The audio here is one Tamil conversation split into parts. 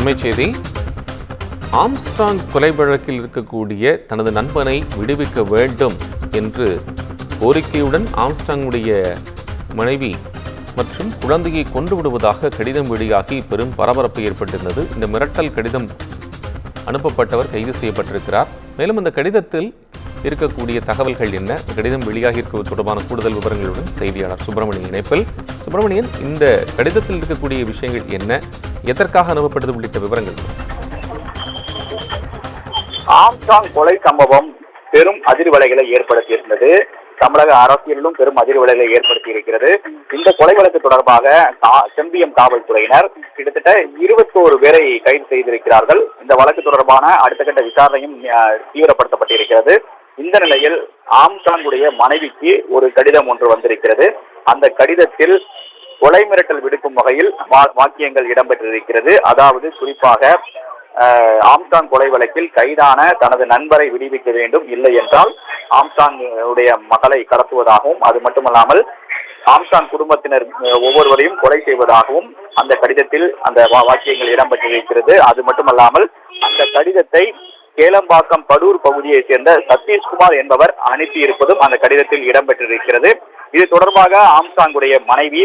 அண்மைச் செய்தி. ஆம்ஸ்ட்ராங் கொலை வழக்கில் இருக்கக்கூடிய தனது நண்பனை விடுவிக்க வேண்டும் என்று கோரிக்கையுடன் ஆம்ஸ்ட்ராங்குடைய மனைவி மற்றும் குழந்தையை கொண்டு விடுவதாக கடிதம் வெளியாகி பெரும் பரபரப்பு ஏற்பட்டிருந்தது. இந்த மிரட்டல் கடிதம் அனுப்பப்பட்டவர் கைது செய்யப்பட்டிருக்கிறார். மேலும் இந்த கடிதத்தில் இருக்கக்கூடிய தகவல்கள் என்ன, கடிதம் வெளியாகி இருப்பது தொடர்பான கூடுதல் விவரங்களுடன் செய்தியாளர் சுப்பிரமணியன் இணைப்பில். சுப்பிரமணியன், இந்த கடிதத்தில் இருக்கக்கூடிய விஷயங்கள் என்ன, எதற்காக அனுப்பப்பட்டது உள்ளிட்ட விவரங்கள்? ஆம்ஸ்ட்ராங் கொலை சம்பவம் பெரும் அதிர்வலைகளை ஏற்படுத்தியிருந்தது. தமிழக அரசியலிலும் பெரும் அதிர்வலைகளை ஏற்படுத்தி இருக்கிறது. இந்த கொலை வழக்கு தொடர்பாக செம்பியம் காவல்துறையினர் கிட்டத்தட்ட 21 பேரை கைது செய்திருக்கிறார்கள். இந்த வழக்கு தொடர்பான அடுத்த கட்ட விசாரணையும் தீவிரப்படுத்தப்பட்டிருக்கிறது. இந்த நிலையில் ஆம்ஸ்ட்ராங்குடைய மனைவிக்கு ஒரு கடிதம் ஒன்று வந்திருக்கிறது. அந்த கடிதத்தில் கொலை மிரட்டல் விடுக்கும் வகையில் வாக்கியங்கள் இடம்பெற்றிருக்கிறது. அதாவது குறிப்பாக ஆம்ஸ்ட்ராங் கொலை வழக்கில் கைதான தனது நண்பரை விடுவிக்க வேண்டும், இல்லை என்றால் ஆம்ஸ்ட்ராங் உடைய மகளை கடத்துவதாகவும், அது மட்டுமல்லாமல் ஆம்ஸ்ட்ராங் குடும்பத்தினர் ஒவ்வொருவரையும் கொலை செய்வதாகவும் அந்த கடிதத்தில் அந்த வாக்கியங்கள் இடம்பெற்றிருக்கிறது. அது மட்டுமல்லாமல் அந்த கடிதத்தை கேளம்பாக்கம் படூர் பகுதியைச் சேர்ந்த சதீஷ்குமார் என்பவர் அனுப்பியிருப்பதும் அந்த கடிதத்தில் இடம்பெற்றிருக்கிறது. இது தொடர்பாக ஆம்ஸ்ட்ராங்குடைய மனைவி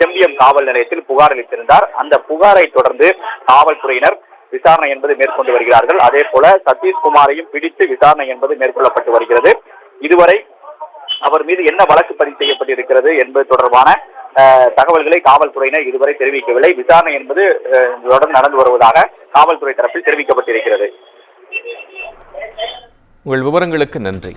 செம்பியம் காவல் நிலையத்தில் புகார் அளித்திருந்தார். அந்த புகாரை தொடர்ந்து காவல்துறையினர் விசாரணை என்பது மேற்கொண்டு வருகிறார்கள். அதே போல சதீஷ்குமாரையும் பிடித்து விசாரணை என்பது மேற்கொள்ளப்பட்டு வருகிறது. இதுவரை அவர் மீது என்ன வழக்கு பதிவு செய்யப்பட்டிருக்கிறது என்பது தொடர்பான தகவல்களை காவல்துறையினர் இதுவரை தெரிவிக்கவில்லை. விசாரணை என்பது தொடர்ந்து நடந்து வருவதாக காவல்துறை தரப்பில் தெரிவிக்கப்பட்டிருக்கிறது. உங்கள் விவரங்களுக்கு நன்றி.